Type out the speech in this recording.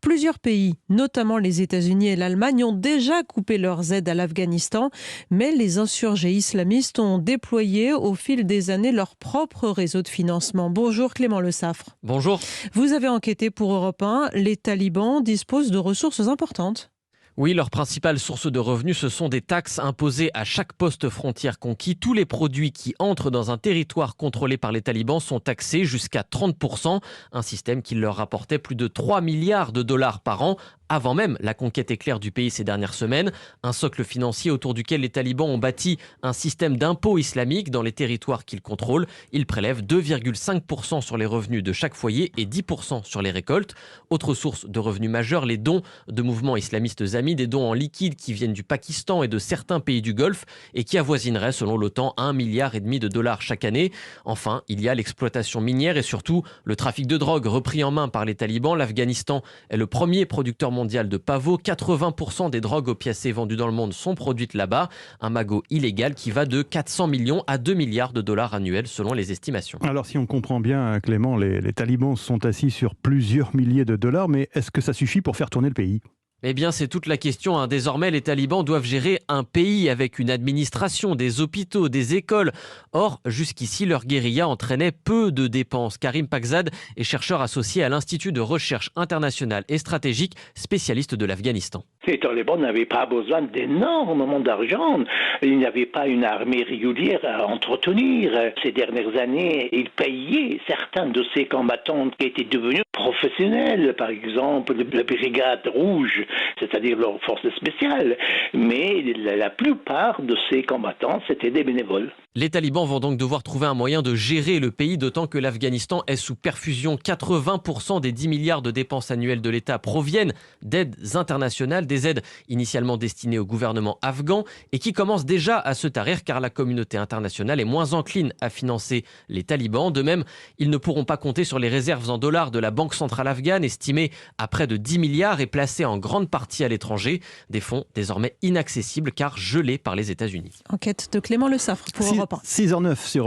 Plusieurs pays, notamment les États-Unis et l'Allemagne, ont déjà coupé leurs aides à l'Afghanistan, mais les insurgés islamistes ont déployé au fil des années leur propre réseau de financement. Bonjour Clément Le Saffre. Bonjour. Vous avez enquêté pour Europe 1. Les talibans disposent de ressources importantes. Oui, leur principale source de revenus, ce sont des taxes imposées à chaque poste frontière conquis. Tous les produits qui entrent dans un territoire contrôlé par les talibans sont taxés jusqu'à 30%, un système qui leur rapportait plus de 3 milliards de dollars par an, avant même la conquête éclair du pays ces dernières semaines. Un socle financier autour duquel les talibans ont bâti un système d'impôt islamique dans les territoires qu'ils contrôlent. Ils prélèvent 2,5% sur les revenus de chaque foyer et 10% sur les récoltes. Autre source de revenus majeure, les dons de mouvements islamistes amis, des dons en liquide qui viennent du Pakistan et de certains pays du Golfe et qui avoisineraient, selon l'OTAN, 1,5 milliard de dollars chaque année. Enfin, il y a l'exploitation minière et surtout le trafic de drogue repris en main par les talibans. L'Afghanistan est le premier producteur mondial de pavot. 80% des drogues opiacées vendues dans le monde sont produites là-bas. Un magot illégal qui va de 400 millions à 2 milliards de dollars annuels selon les estimations. Alors si on comprend bien, Clément, les talibans sont assis sur plusieurs milliers de dollars, mais est-ce que ça suffit pour faire tourner le pays ? Eh bien, c'est toute la question. Désormais, les talibans doivent gérer un pays avec une administration, des hôpitaux, des écoles. Or, jusqu'ici, leur guérilla entraînait peu de dépenses. Karim Pakzad est chercheur associé à l'Institut de recherche internationale et stratégique, spécialiste de l'Afghanistan. Les talibans n'avaient pas besoin d'énormément d'argent. Il n'y avait pas une armée régulière à entretenir. Ces dernières années, ils payaient certains de ces combattants qui étaient devenus professionnels, par exemple la Brigade Rouge, c'est-à-dire leurs forces spéciales. Mais la plupart de ces combattants, c'était des bénévoles. Les talibans vont donc devoir trouver un moyen de gérer le pays, d'autant que l'Afghanistan est sous perfusion. 80% des 10 milliards de dépenses annuelles de l'État proviennent d'aides internationales, des aides initialement destinées au gouvernement afghan et qui commencent déjà à se tarir car la communauté internationale est moins encline à financer les talibans. De même, ils ne pourront pas compter sur les réserves en dollars de la Banque centrale afghane, estimées à près de 10 milliards et placées en grande partie à l'étranger. Des fonds désormais inaccessibles car gelés par les États-Unis. Enquête de Clément Le Saffre pour Europe 1. 6h09 sur